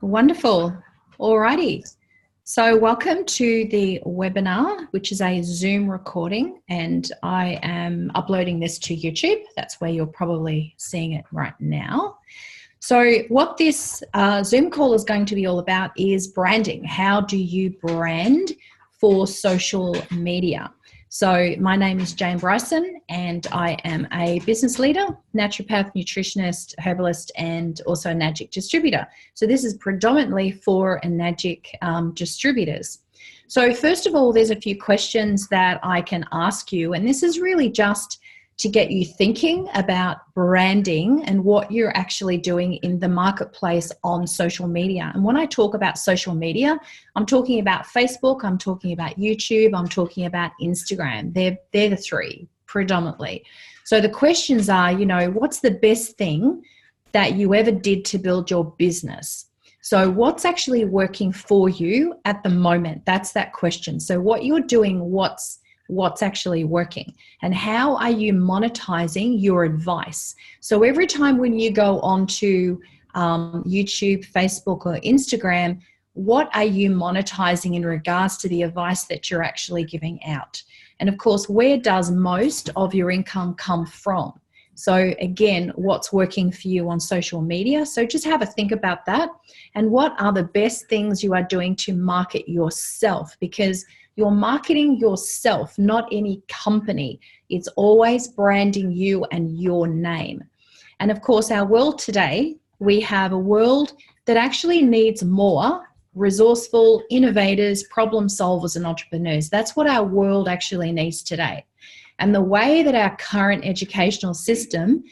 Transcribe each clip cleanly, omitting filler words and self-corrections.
Wonderful. Alrighty. So welcome to the webinar, which is a Zoom recording, and I am uploading this to YouTube. That's where you're probably seeing it right now. So what this Zoom call is going to be all about is branding. How do you brand for social media? So my name is Jayne Bryson, and I am a business leader, naturopath, nutritionist, herbalist, and also a NAGIC distributor. So this is predominantly for NAGIC distributors. So first of all, there's a few questions that I can ask you, and this is really just to get you thinking about branding and what you're actually doing in the marketplace on social media. And when I talk about social media, I'm talking about Facebook, I'm talking about YouTube, I'm talking about Instagram. They're the three predominantly. So the questions are, what's the best thing that you ever did to build your business? So what's actually working for you at the moment? That's that question. So what you're doing, what's actually working, and how are you monetizing your advice? So every time when you go onto YouTube, Facebook, or Instagram, what are you monetizing in regards to the advice that you're actually giving out? And of course, where does most of your income come from? So again, what's working for you on social media? So just have a think about that, and what are the best things you are doing to market yourself, because you're marketing yourself, not any company. It's always branding you and your name. And of course, our world today, we have a world that actually needs more resourceful innovators, problem solvers, and entrepreneurs. That's what our world actually needs today. And the way that our current educational system,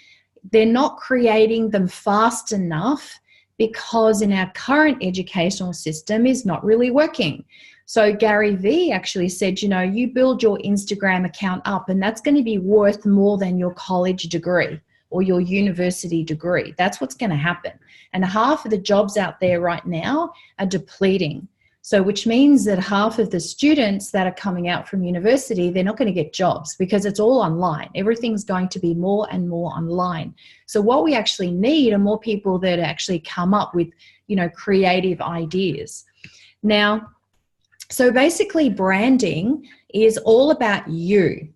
they're not creating them fast enough, because in our current educational system is not really working. So Gary Vee actually said, you build your Instagram account up and that's going to be worth more than your college degree or your university degree. That's what's going to happen. And half of the jobs out there right now are depleting. So which means that half of the students that are coming out from university, they're not going to get jobs because it's all online. Everything's going to be more and more online. So what we actually need are more people that actually come up with, creative ideas. Now, so basically branding is all about you.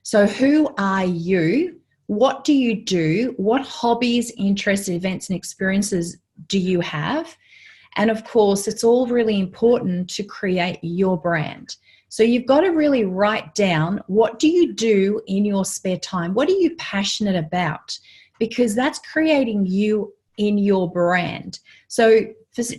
So who are you? What do you do? What hobbies, interests, events, and experiences do you have? And of course, it's all really important to create your brand. So you've got to really write down, what do you do in your spare time? What are you passionate about? Because that's creating you in your brand. So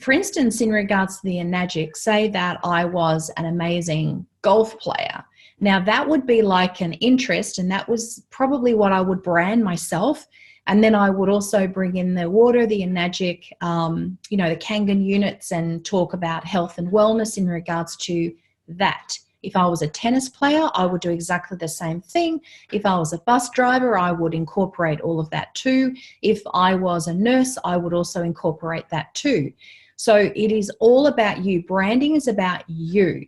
for instance, in regards to the NAGIC, say that I was an amazing golf player. Now that would be like an interest, and that was probably what I would brand myself. And then I would also bring in the water, the NAGIC, the Kangen units, and talk about health and wellness in regards to that. If I was a tennis player, I would do exactly the same thing. If I was a bus driver, I would incorporate all of that too. If I was a nurse, I would also incorporate that too. So it is all about you. Branding is about you.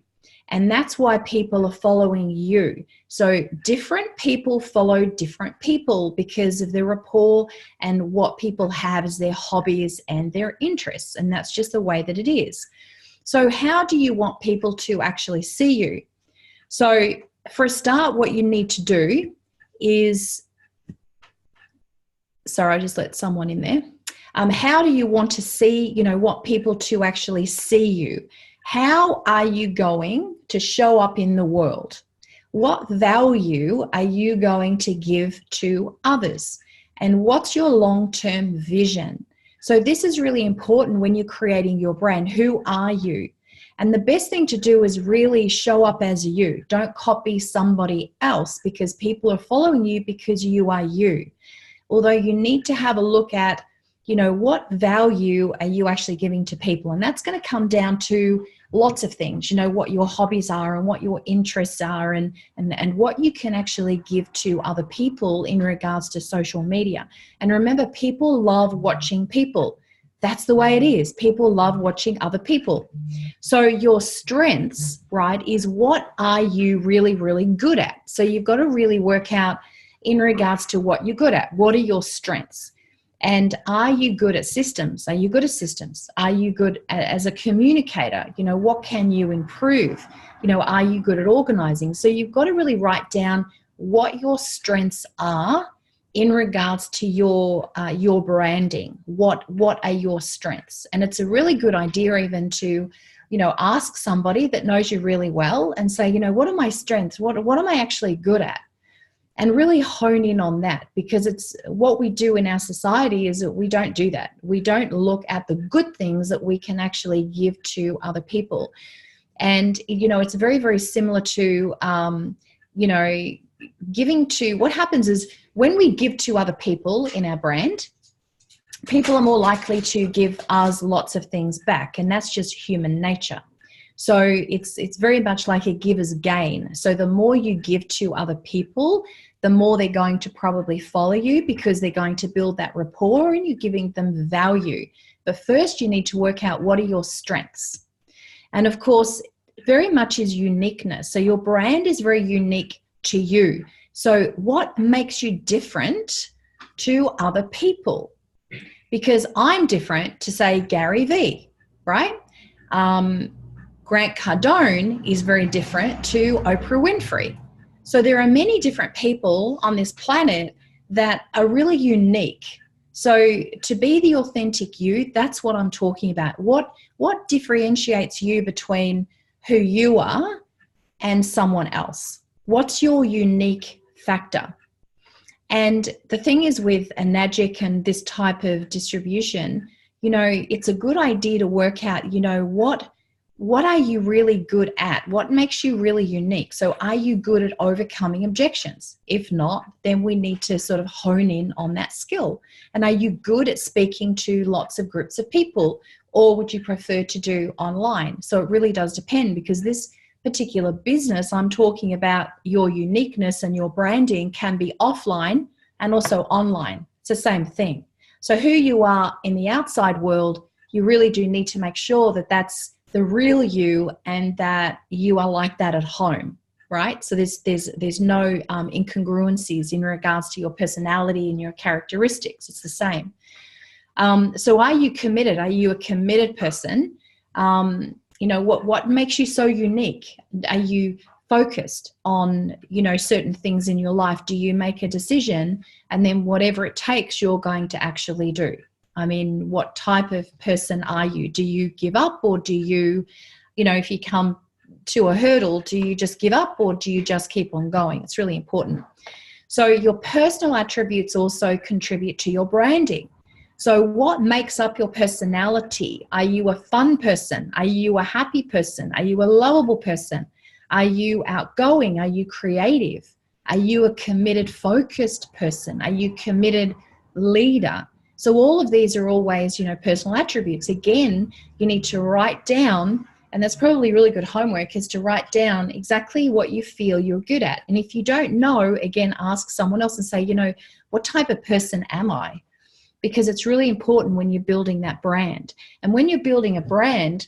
And that's why people are following you. So different people follow different people because of their rapport and what people have as their hobbies and their interests. And that's just the way that it is. So how do you want people to actually see you? So for a start, what you need to do is, sorry, I just let someone in there. How do you want to see, want people to actually see you? How are you going to show up in the world? What value are you going to give to others? And what's your long-term vision? So this is really important when you're creating your brand. Who are you? And the best thing to do is really show up as you. Don't copy somebody else, because people are following you because you are you. Although you need to have a look at, what value are you actually giving to people? And that's going to come down to lots of things, what your hobbies are and what your interests are, and what you can actually give to other people in regards to social media. And remember, people love watching people. That's the way it is. People love watching other people. So your strengths, right, is what are you really, really good at? So you've got to really work out in regards to what you're good at. What are your strengths? And are you good at systems? Are you good at systems? Are you good as a communicator? You know, what can you improve? You know, are you good at organizing? So you've got to really write down what your strengths are in regards to your branding. What are your strengths? And it's a really good idea even to, you know, ask somebody that knows you really well and say, you know, what are my strengths? What am I actually good at? And really hone in on that, because it's what we do in our society is that we don't do that. We don't look at the good things that we can actually give to other people. And, you know, it's very, very similar to, you know, giving to, what happens is when we give to other people in our brand, people are more likely to give us lots of things back. And that's just human nature. So it's very much like a giver's gain. So the more you give to other people, the more they're going to probably follow you, because they're going to build that rapport and you're giving them value. But first you need to work out what are your strengths. And of course, very much is uniqueness. So your brand is very unique to you. So what makes you different to other people? Because I'm different to, say, Gary Vee, right? Grant Cardone is very different to Oprah Winfrey. So there are many different people on this planet that are really unique. So to be the authentic you, that's what I'm talking about. What differentiates you between who you are and someone else? What's your unique factor? And the thing is with a Nagic and this type of distribution, you know, it's a good idea to work out, you know, what are you really good at? What makes you really unique? So are you good at overcoming objections? If not, then we need to sort of hone in on that skill. And are you good at speaking to lots of groups of people, or would you prefer to do online? So it really does depend, because this particular business, I'm talking about your uniqueness and your branding can be offline and also online. It's the same thing. So who you are in the outside world, you really do need to make sure that that's the real you and that you are like that at home, right? So there's no incongruencies in regards to your personality and your characteristics. It's the same. So are you committed? Are you a committed person? You know, what makes you so unique? Are you focused on, you know, certain things in your life? Do you make a decision and then whatever it takes, you're going to actually do? I mean, what type of person are you? Do you give up, or do you, you know, if you come to a hurdle, do you just give up, or do you just keep on going? It's really important. So your personal attributes also contribute to your branding. So what makes up your personality? Are you a fun person? Are you a happy person? Are you a lovable person? Are you outgoing? Are you creative? Are you a committed, focused person? Are you committed leader? So all of these are always, you know, personal attributes. Again, you need to write down, and that's probably really good homework, is to write down exactly what you feel you're good at. And if you don't know, again, ask someone else and say, you know, what type of person am I? Because it's really important when you're building that brand. And when you're building a brand,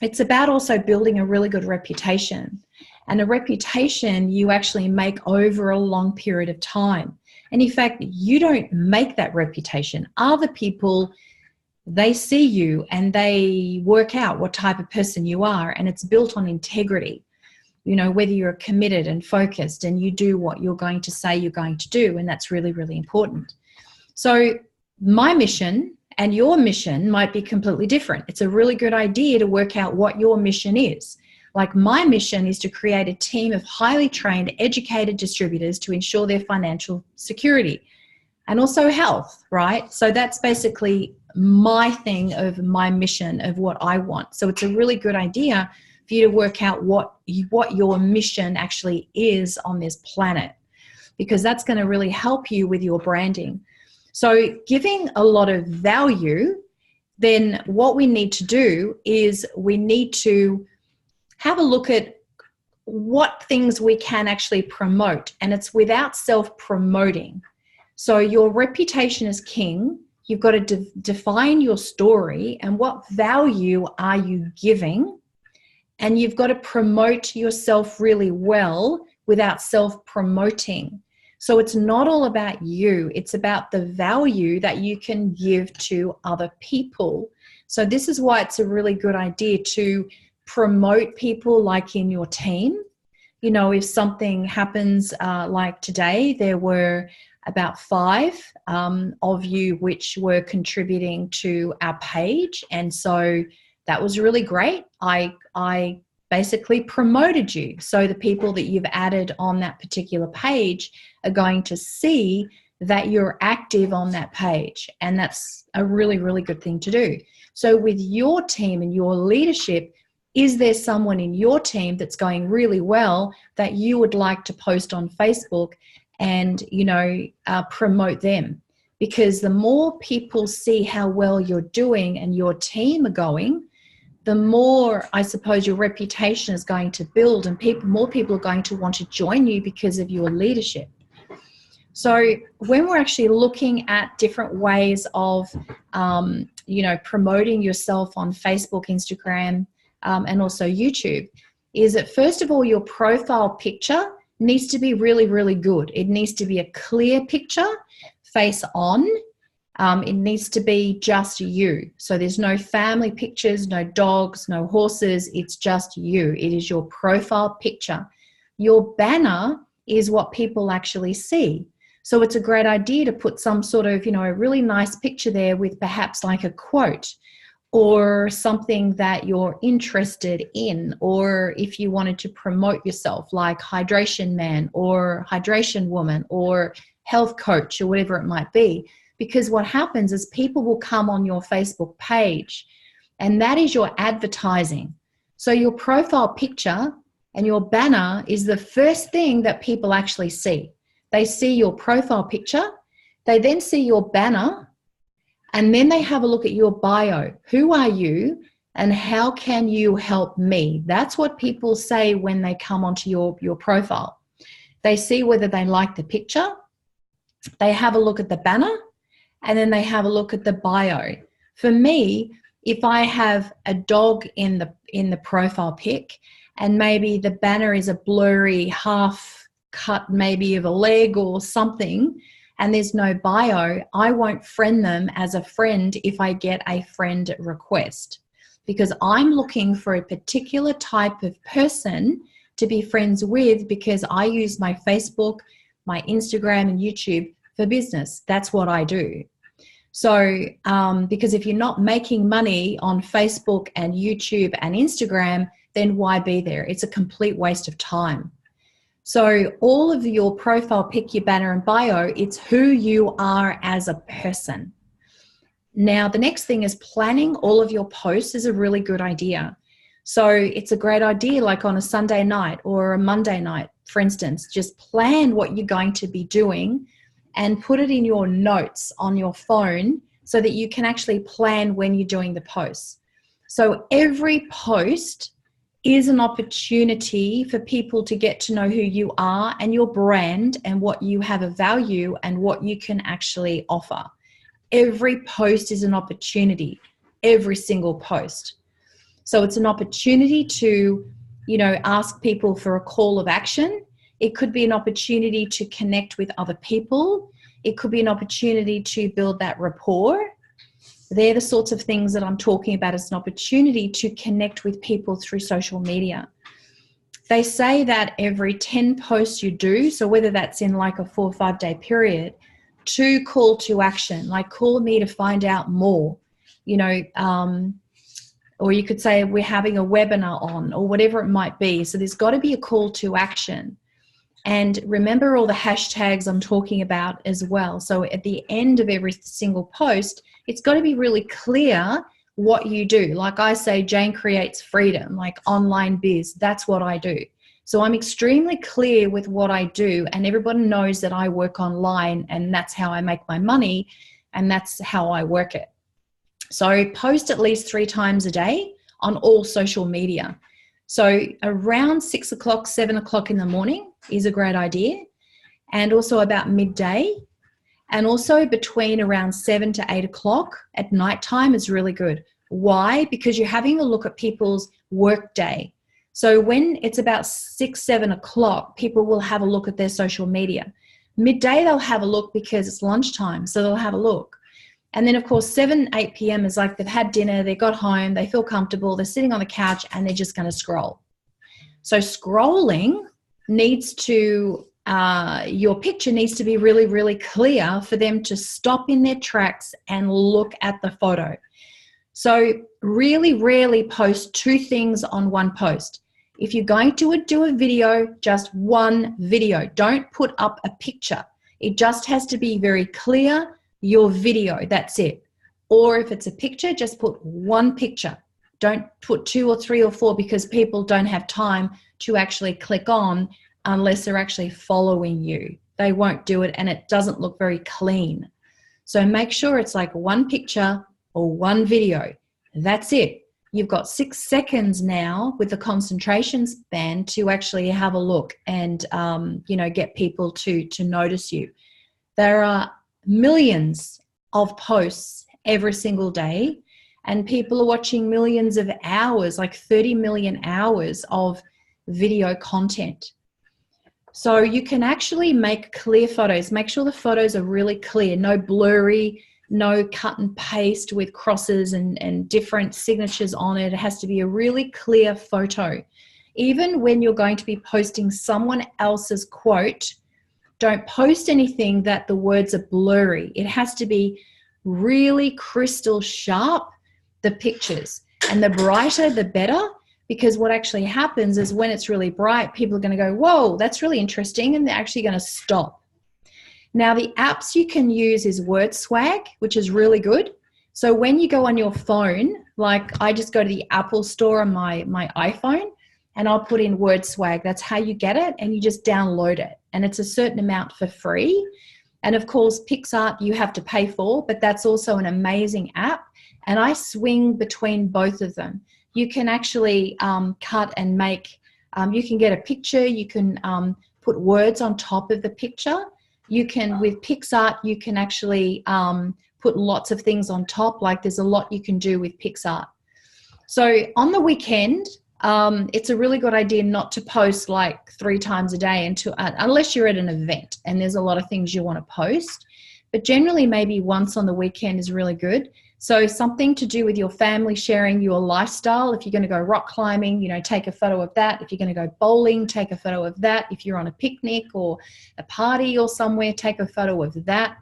it's about also building a really good reputation. And a reputation you actually make over a long period of time. And in fact, you don't make that reputation. Other people, they see you and they work out what type of person you are, and it's built on integrity. You know, whether you're committed and focused and you do what you're going to say you're going to do, and that's really, really important. So my mission and your mission might be completely different. It's a really good idea to work out what your mission is. Like my mission is to create a team of highly trained, educated distributors to ensure their financial security and also health, right? So that's basically my thing of my mission of what I want. So it's a really good idea for you to work out what your mission actually is on this planet, because that's going to really help you with your branding. So giving a lot of value, then what we need to do is we need to have a look at what things we can actually promote, and it's without self-promoting. So your reputation is king. You've got to define your story and what value are you giving, and you've got to promote yourself really well without self-promoting. So it's not all about you. It's about the value that you can give to other people. So this is why it's a really good idea to promote people like in your team. You know, if something happens like today, there were about 5 of you which were contributing to our page. And so that was really great. I basically promoted you. So the people that you've added on that particular page are going to see that you're active on that page. And that's a really, really good thing to do. So with your team and your leadership, is there someone in your team that's going really well that you would like to post on Facebook and, you know, promote them? Because the more people see how well you're doing and your team are going, the more, I suppose, your reputation is going to build, and more people are going to want to join you because of your leadership. So when we're actually looking at different ways of, you know, promoting yourself on Facebook, Instagram, and also YouTube, is that first of all, your profile picture needs to be really, really good. It needs to be a clear picture, face on. It needs to be just you. So there's no family pictures, no dogs, no horses. It's just you. It is your profile picture. Your banner is what people actually see. So it's a great idea to put some sort of, you know, a really nice picture there with perhaps like a quote or something that you're interested in, or if you wanted to promote yourself like Hydration Man or Hydration Woman or Health Coach or whatever it might be. Because what happens is people will come on your Facebook page, and that is your advertising. So your profile picture and your banner is the first thing that people actually see. They see your profile picture, they then see your banner, and then they have a look at your bio. Who are you and how can you help me? That's what people say when they come onto your profile. They see whether they like the picture, they have a look at the banner, and then they have a look at the bio. For me, if I have a dog in the profile pic and maybe the banner is a blurry half cut maybe of a leg or something, and there's no bio, I won't friend them as a friend if I get a friend request, because I'm looking for a particular type of person to be friends with, because I use my Facebook, my Instagram and YouTube for business. That's what I do. So because if you're not making money on Facebook and YouTube and Instagram, then why be there? It's a complete waste of time. So all of your profile pic, your banner and bio, it's who you are as a person. Now, the next thing is planning all of your posts is a really good idea. So it's a great idea, like on a Sunday night or a Monday night, for instance, just plan what you're going to be doing and put it in your notes on your phone so that you can actually plan when you're doing the posts. So every post is an opportunity for people to get to know who you are and your brand and what you have of value and what you can actually offer. Every post is an opportunity, every single post. So it's an opportunity to, you know, ask people for a call of action. It could be an opportunity to connect with other people. It could be an opportunity to build that rapport. They're the sorts of things that I'm talking about as an opportunity to connect with people through social media. They say that every 10 posts you do, so whether that's in like a 4 or 5 day period, 2 call to action, like call me to find out more, you know, or you could say we're having a webinar on, or whatever it might be. So there's got to be a call to action. And remember all the hashtags I'm talking about as well. So at the end of every single post, it's got to be really clear what you do. Like I say, Jayne creates freedom, like online biz. That's what I do. So I'm extremely clear with what I do, and everybody knows that I work online, and that's how I make my money, and that's how I work it. So post at least 3 times a day on all social media. So around 6 o'clock, 7 o'clock in the morning is a great idea, and also about midday, and also between around 7 to 8 o'clock at nighttime is really good. Why? Because you're having a look at people's work day. So when it's about 6, 7 o'clock, people will have a look at their social media. Midday, they'll have a look because it's lunchtime, so they'll have a look. And then, of course, 7, 8 p.m. is like they've had dinner, they got home, they feel comfortable, they're sitting on the couch, and they're just going to scroll. So scrolling needs to, your picture needs to be really, really clear for them to stop in their tracks and look at the photo. So really rarely post 2 things on one post. If you're going to do a video, just one video. Don't put up a picture. It just has to be very clear, your video, that's it. Or if it's a picture, just put one picture. Don't put 2 or 3 or 4 because people don't have time to actually click on unless they're actually following you. They won't do it, and it doesn't look very clean. So make sure it's like one picture or one video. That's it. You've got 6 seconds now with the concentration span to actually have a look and, get people to notice you. There are millions of posts every single day, and people are watching millions of hours, like 30 million hours of video content. So you can actually make clear photos. Make sure the photos are really clear, no blurry, no cut and paste with crosses and different signatures on it. It has to be a really clear photo. Even when you're going to be posting someone else's quote, don't post anything that the words are blurry. It has to be really crystal sharp, the pictures. And the brighter, the better, because what actually happens is when it's really bright, people are going to go, whoa, that's really interesting, and they're actually going to stop. Now, the apps you can use is WordSwag, which is really good. So when you go on your phone, like I just go to the Apple store on my iPhone, and I'll put in WordSwag. That's how you get it, and you just download it. And it's a certain amount for free. And of course, PixArt you have to pay for, but that's also an amazing app. And I swing between both of them. You can actually cut and make, you can get a picture, you can put words on top of the picture. You can, with PixArt, you can actually put lots of things on top, like there's a lot you can do with PixArt. So on the weekend, it's a really good idea not to post like 3 times a day unless you're at an event and there's a lot of things you want to post. But generally maybe once on the weekend is really good. So something to do with your family, sharing your lifestyle. If you're going to go rock climbing, take a photo of that. If you're going to go bowling, take a photo of that. If you're on a picnic or a party or somewhere, take a photo of that.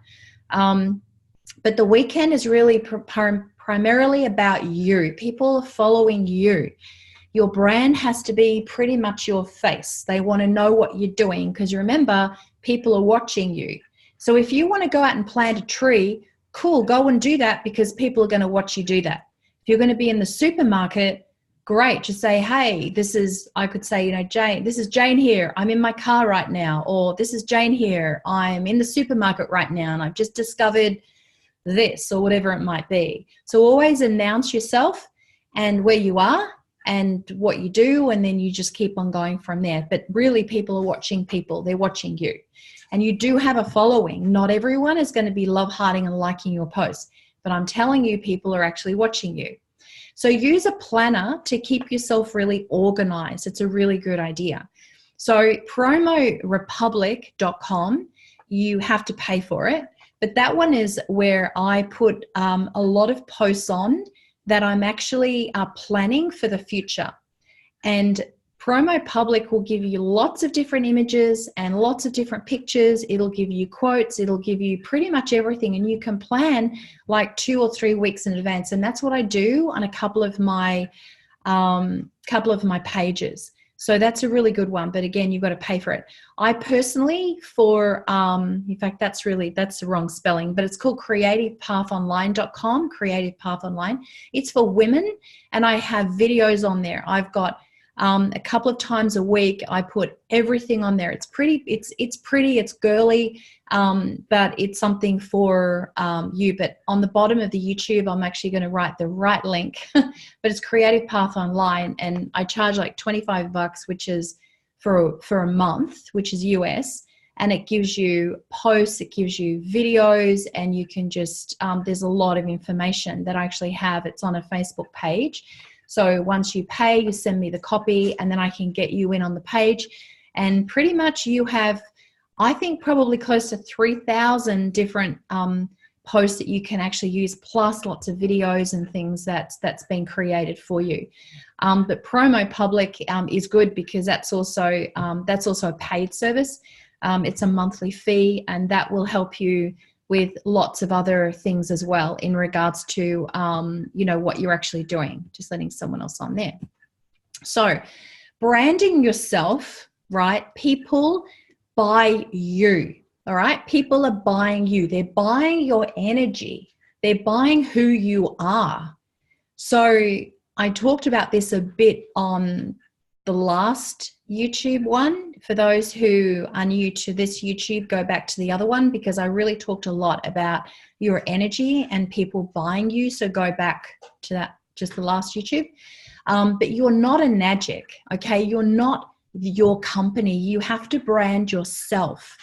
But the weekend is really primarily about you. People are following you. Your brand has to be pretty much your face. They want to know what you're doing because remember, people are watching you. So if you want to go out and plant a tree, cool, go and do that because people are going to watch you do that. If you're going to be in the supermarket, great. Just say, hey, I could say, Jayne, this is Jayne here. I'm in my car right now. Or this is Jayne here. I'm in the supermarket right now and I've just discovered this or whatever it might be. So always announce yourself and where you are and what you do, and then you just keep on going from there. But really people are watching people. They're watching you. And you do have a following. Not everyone is going to be love-hearting and liking your posts, but I'm telling you, people are actually watching you. So use a planner to keep yourself really organized. It's a really good idea. So promorepublic.com, you have to pay for it, but that one is where I put a lot of posts on that I'm actually planning for the future. And Promo Public will give you lots of different images and lots of different pictures. It'll give you quotes. It'll give you pretty much everything. And you can plan like 2 or 3 weeks in advance. And that's what I do on a couple of my pages. So that's a really good one. But again, you've got to pay for it. I personally, in fact, that's the wrong spelling, but it's called creativepathonline.com, Creative Path Online. It's for women, and I have videos on there. I've got a couple of times a week, I put everything on there. It's pretty, it's girly, but it's something for you. But on the bottom of the YouTube, I'm actually going to write the right link, but it's Creative Path Online, and I charge like $25, which is for a month, which is US, and it gives you posts, it gives you videos, and you can just, there's a lot of information that I actually have. It's on a Facebook page. So once you pay, you send me the copy, and then I can get you in on the page. And pretty much you have I think probably close to 3,000 different posts that you can actually use, plus lots of videos and things that's been created for you. But Promo Public is good because that's also a paid service. It's a monthly fee, and that will help you with lots of other things as well in regards to what you're actually doing. Just letting someone else on there. So branding yourself, right? People buy you. All right. People are buying you. They're buying your energy. They're buying who you are. So I talked about this a bit on the last YouTube one. For those who are new to this YouTube, go back to the other one because I really talked a lot about your energy and people buying you. So go back to that, just the last YouTube. But you're not a magic, okay? You're not your company. You have to brand yourself.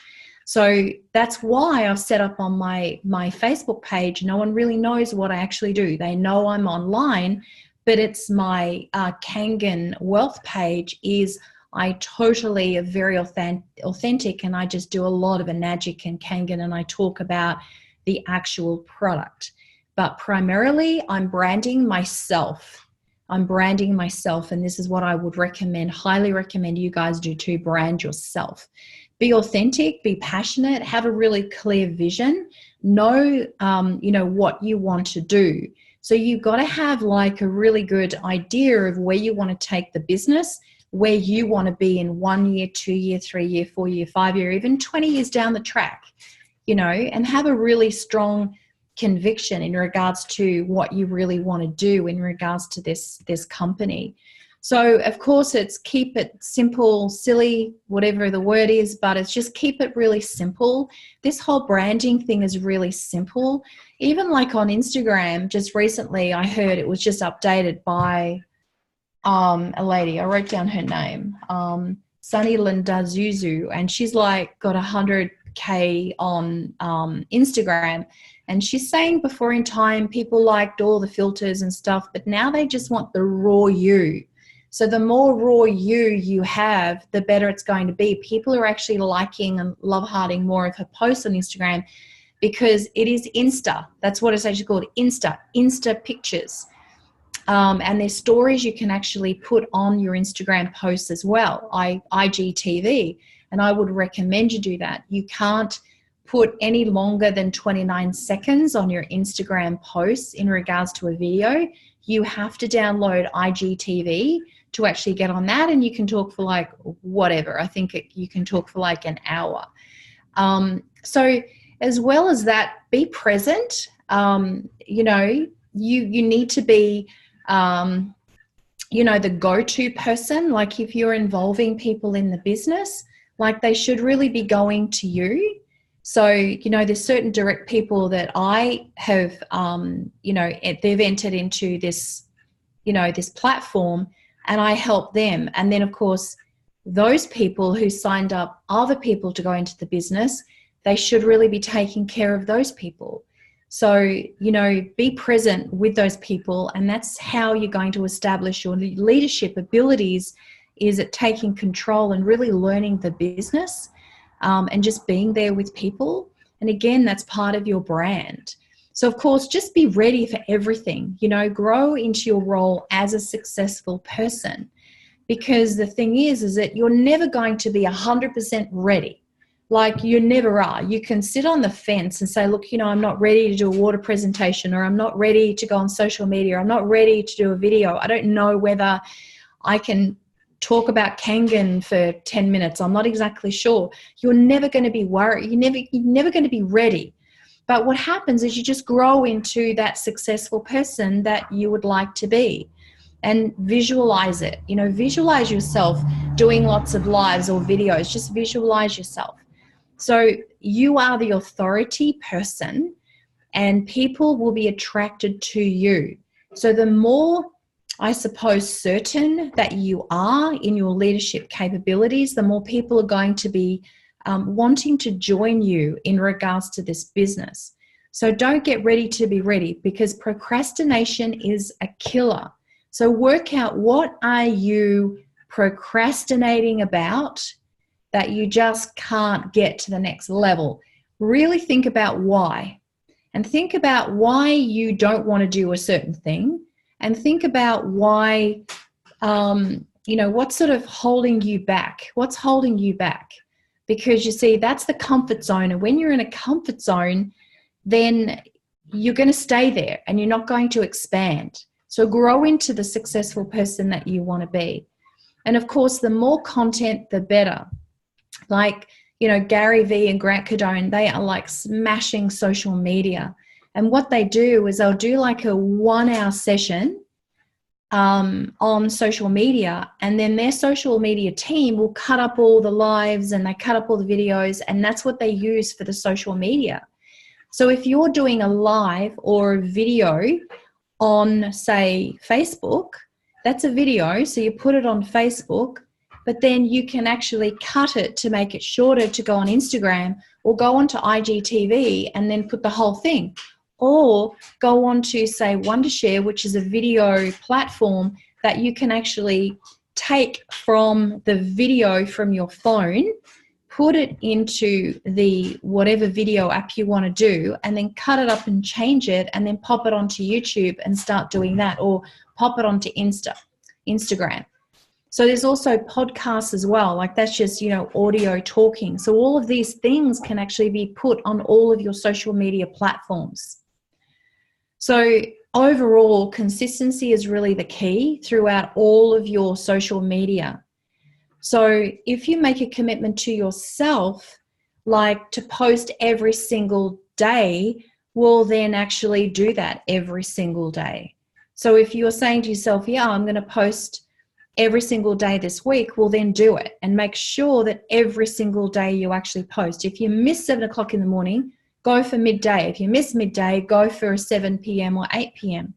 So that's why I've set up on my Facebook page. No one really knows what I actually do. They know I'm online, but it's my Kangen Wealth page is I totally are very authentic, and I just do a lot of Enagic and Kangen, and I talk about the actual product. But primarily, I'm branding myself. I'm branding myself, and this is what I would recommend, highly recommend you guys do too, brand yourself. Be authentic, be passionate, have a really clear vision, know what you want to do. So you've got to have like a really good idea of where you want to take the business, where you want to be in 1 year, 2 year, 3 year, 4 year, 5 year, even 20 years down the track, and have a really strong conviction in regards to what you really want to do in regards to this company. So of course it's keep it simple, silly, whatever the word is, but it's just keep it really simple. This whole branding thing is really simple. Even like on Instagram, just recently I heard it was just updated by a lady. I wrote down her name, Sunny Linda Zuzu, and she's like got 100K on Instagram. And she's saying before in time, people liked all the filters and stuff, but now they just want the raw you. So the more raw you have, the better it's going to be. People are actually liking and love-hearting more of her posts on Instagram because it is Insta. That's what it's actually called, Insta pictures. And there's stories you can actually put on your Instagram posts as well, IGTV. And I would recommend you do that. You can't put any longer than 29 seconds on your Instagram posts in regards to a video. You have to download IGTV to actually get on that, and you can talk for like whatever. I think you can talk for like an hour. So as well as that, be present. You need to be, the go-to person. Like if you're involving people in the business, like they should really be going to you. So, there's certain direct people that I have, they've entered into this, this platform, and I help them. And then of course, those people who signed up other people to go into the business, they should really be taking care of those people. So, be present with those people, and that's how you're going to establish your leadership abilities, is at taking control and really learning the business. And just being there with people. And again, that's part of your brand. So of course, just be ready for everything, grow into your role as a successful person, because the thing is that you're never going to be 100% ready. Like you never are. You can sit on the fence and say, look, I'm not ready to do a water presentation, or I'm not ready to go on social media. I'm not ready to do a video. I don't know whether I can talk about Kangen for 10 minutes. I'm not exactly sure. You're never going to be worried. You're never going to be ready. But what happens is you just grow into that successful person that you would like to be, and visualize it. Visualize yourself doing lots of lives or videos. Just visualize yourself. So you are the authority person, and people will be attracted to you. So the more, I suppose, certain that you are in your leadership capabilities, the more people are going to be wanting to join you in regards to this business. So don't get ready to be ready, because procrastination is a killer. So work out, what are you procrastinating about that you just can't get to the next level, really think about why. And think about why you don't want to do a certain thing. And think about why, what's sort of holding you back. What's holding you back? Because you see, that's the comfort zone. And when you're in a comfort zone, then you're going to stay there and you're not going to expand. So grow into the successful person that you want to be. And of course, the more content, the better. Like, Gary Vee and Grant Cardone, they are like smashing social media. And what they do is they'll do like a 1-hour session on social media, and then their social media team will cut up all the lives and they cut up all the videos, and that's what they use for the social media. So if you're doing a live or a video on, say, Facebook, that's a video, so you put it on Facebook, but then you can actually cut it to make it shorter to go on Instagram, or go onto IGTV and then put the whole thing. Or go on to, say, Wondershare, which is a video platform that you can actually take from the video from your phone, put it into the whatever video app you want to do, and then cut it up and change it, and then pop it onto YouTube and start doing that, or pop it onto Instagram. So there's also podcasts as well, like that's just, audio talking. So all of these things can actually be put on all of your social media platforms. So overall, consistency is really the key throughout all of your social media. So if you make a commitment to yourself, like to post every single day, we'll then actually do that every single day. So if you're saying to yourself, yeah, I'm going to post every single day this week, well, then do it and make sure that every single day you actually post. If you miss 7 o'clock in the morning, go for midday. If you miss midday, go for a 7 p.m. or 8 p.m.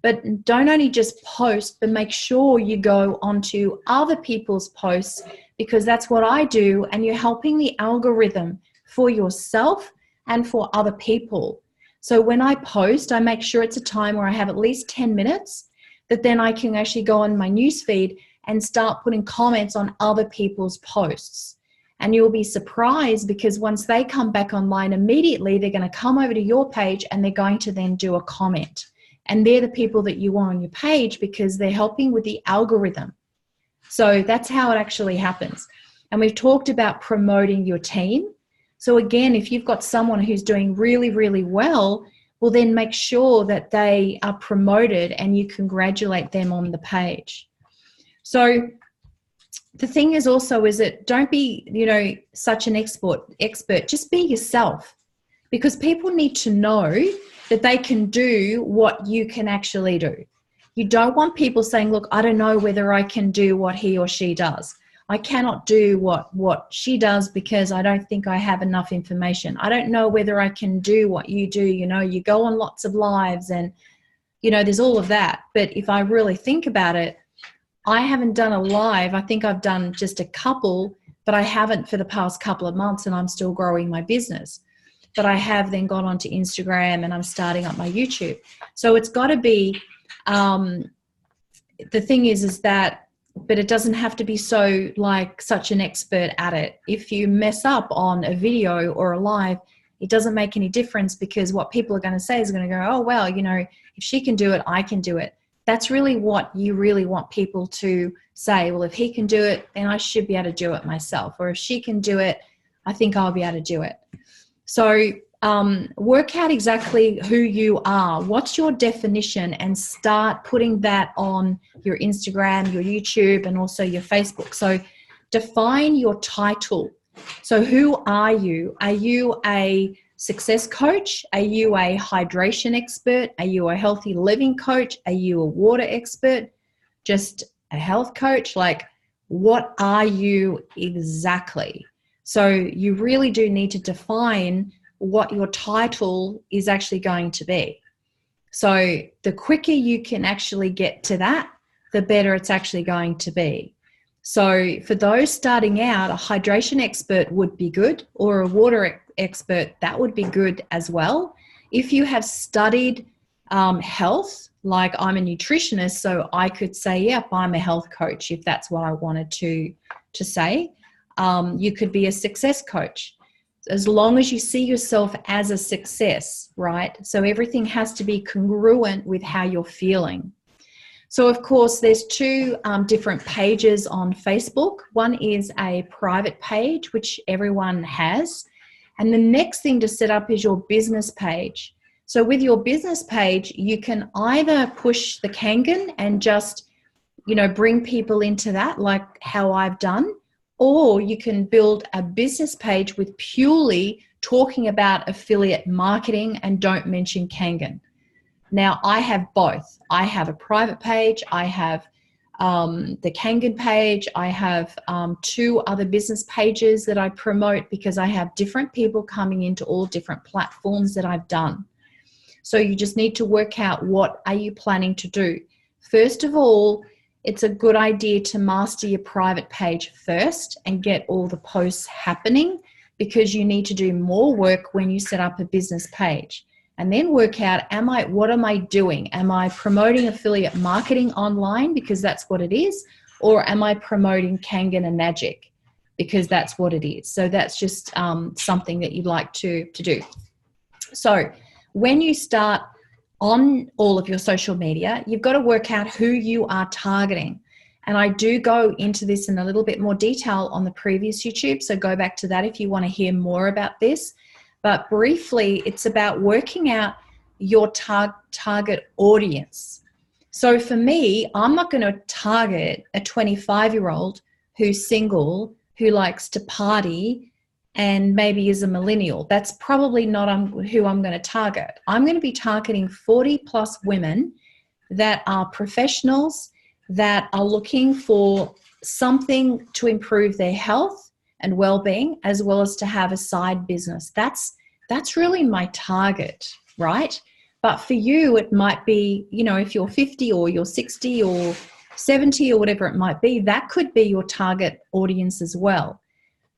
But don't only just post, but make sure you go onto other people's posts, because that's what I do, and you're helping the algorithm for yourself and for other people. So when I post, I make sure it's a time where I have at least 10 minutes, that then I can actually go on my newsfeed and start putting comments on other people's posts. And you'll be surprised, because once they come back online, immediately they're going to come over to your page and they're going to then do a comment. And they're the people that you want on your page, because they're helping with the algorithm. So that's how it actually happens. And we've talked about promoting your team. So again, if you've got someone who's doing really, really well, well, then make sure that they are promoted and you congratulate them on the page. So the thing is also is that don't be, such an expert. Just be yourself, because people need to know that they can do what you can actually do. You don't want people saying, look, I don't know whether I can do what he or she does. I cannot do what she does because I don't think I have enough information. I don't know whether I can do what you do. You go on lots of lives and, there's all of that. But if I really think about it, I haven't done a live. I think I've done just a couple, but I haven't for the past couple of months, and I'm still growing my business. But I have then gone onto Instagram and I'm starting up my YouTube. So it's got to be, the thing is that, but it doesn't have to be so like such an expert at it. If you mess up on a video or a live, it doesn't make any difference, because what people are going to say is going to go, oh, well, if she can do it, I can do it. That's really what you really want people to say. Well, if he can do it, then I should be able to do it myself. Or if she can do it, I think I'll be able to do it. So work out exactly who you are. What's your definition, and start putting that on your Instagram, your YouTube, and also your Facebook. So define your title. So who are you? Are you a success coach? Are you a hydration expert? Are you a healthy living coach? Are you a water expert? Just a health coach? Like, what are you exactly? So you really do need to define what your title is actually going to be. So the quicker you can actually get to that, the better it's actually going to be. So for those starting out, a hydration expert would be good, or a water expert, that would be good as well. If you have studied health, like I'm a nutritionist, so I could say, yep, I'm a health coach, if that's what I wanted to say. You could be a success coach. As long as you see yourself as a success, right? So everything has to be congruent with how you're feeling. So, of course, there's two different pages on Facebook. One is a private page, which everyone has. And the next thing to set up is your business page. So with your business page, you can either push the Kangen and just, bring people into that, like how I've done, or you can build a business page with purely talking about affiliate marketing and don't mention Kangen. Now, I have both. I have a private page. I have the Kangen page. I have 2 other business pages that I promote because I have different people coming into all different platforms that I've done. So you just need to work out, what are you planning to do? First of all, it's a good idea to master your private page first and get all the posts happening, because you need to do more work when you set up a business page. And then work out, what am I doing? Am I promoting affiliate marketing online because that's what it is? Or am I promoting Kangen and Magic because that's what it is? So that's just something that you'd like to do. So when you start on all of your social media, you've got to work out who you are targeting. And I do go into this in a little bit more detail on the previous YouTube. So go back to that if you want to hear more about this. But briefly, it's about working out your target audience. So for me, I'm not going to target a 25-year-old who's single, who likes to party, and maybe is a millennial. That's probably not who I'm going to target. I'm going to be targeting 40+ women that are professionals, that are looking for something to improve their health and well-being, as well as to have a side business. That's really my target, right? But for you, it might be, if you're 50 or you're 60 or 70 or whatever it might be, that could be your target audience as well.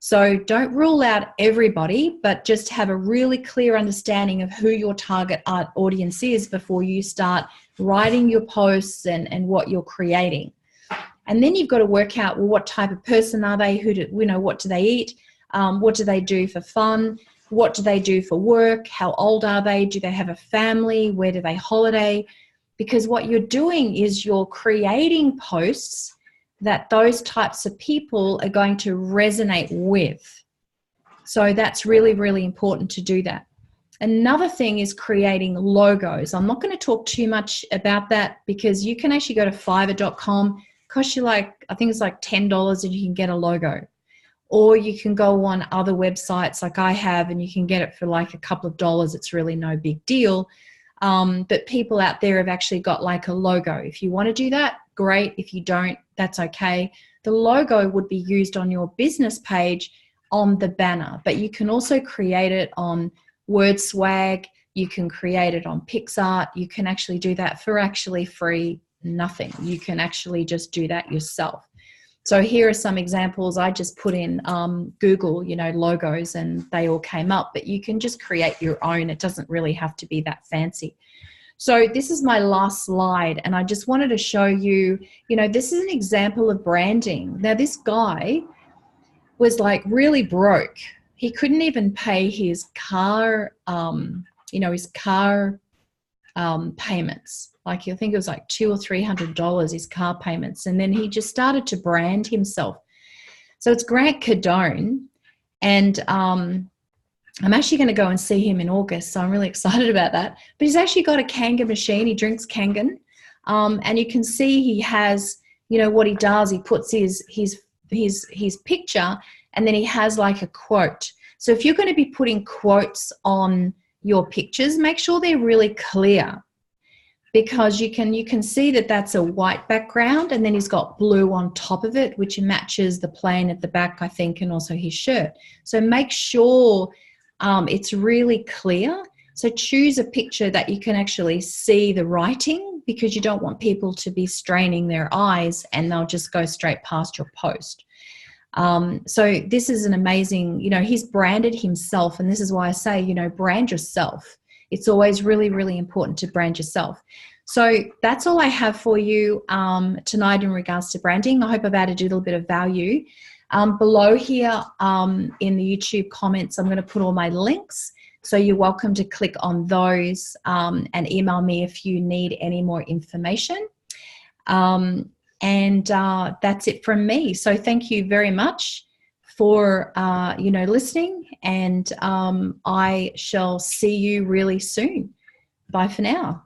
So don't rule out everybody, but just have a really clear understanding of who your target audience is before you start writing your posts and what you're creating. And then you've got to work out, well, what type of person are they? What do they eat? What do they do for fun? What do they do for work? How old are they? Do they have a family? Where do they holiday? Because what you're doing is you're creating posts that those types of people are going to resonate with. So that's really, really important to do that. Another thing is creating logos. I'm not going to talk too much about that because you can actually go to fiverr.com. Costs you I think it's like $10 and you can get a logo. Or you can go on other websites like I have and you can get it for like a couple of dollars. It's really no big deal. But people out there have actually got like a logo. If you want to do that, great. If you don't, that's okay. The logo would be used on your business page on the banner, but you can also create it on WordSwag. You can create it on PixArt. You can actually do that for actually free, nothing. You can actually just do that yourself. So here are some examples. I just put in Google, logos, and they all came up, but you can just create your own. It doesn't really have to be that fancy. So this is my last slide, and I just wanted to show you, this is an example of branding. Now, this guy was like really broke. He couldn't even pay his car, payments. Like, I think it was like $200 or $300, his car payments. And then he just started to brand himself. So it's Grant Cardone. And I'm actually going to go and see him in August. So I'm really excited about that. But he's actually got a Kangen machine. He drinks Kangen. And you can see he has, what he does. He puts his picture, and then he has like a quote. So if you're going to be putting quotes on your pictures, make sure they're really clear, because you can see that that's a white background, and then he's got blue on top of it, which matches the plane at the back, I think, and also his shirt. So make sure it's really clear. So choose a picture that you can actually see the writing, because you don't want people to be straining their eyes and they'll just go straight past your post. So this is an amazing, he's branded himself, and this is why I say, brand yourself. It's always really, really important to brand yourself. So that's all I have for you tonight in regards to branding. I hope I've added a little bit of value. Below here in the YouTube comments, I'm going to put all my links. So you're welcome to click on those and email me if you need any more information. That's it from me. So thank you very much for listening, and I shall see you really soon. Bye for now.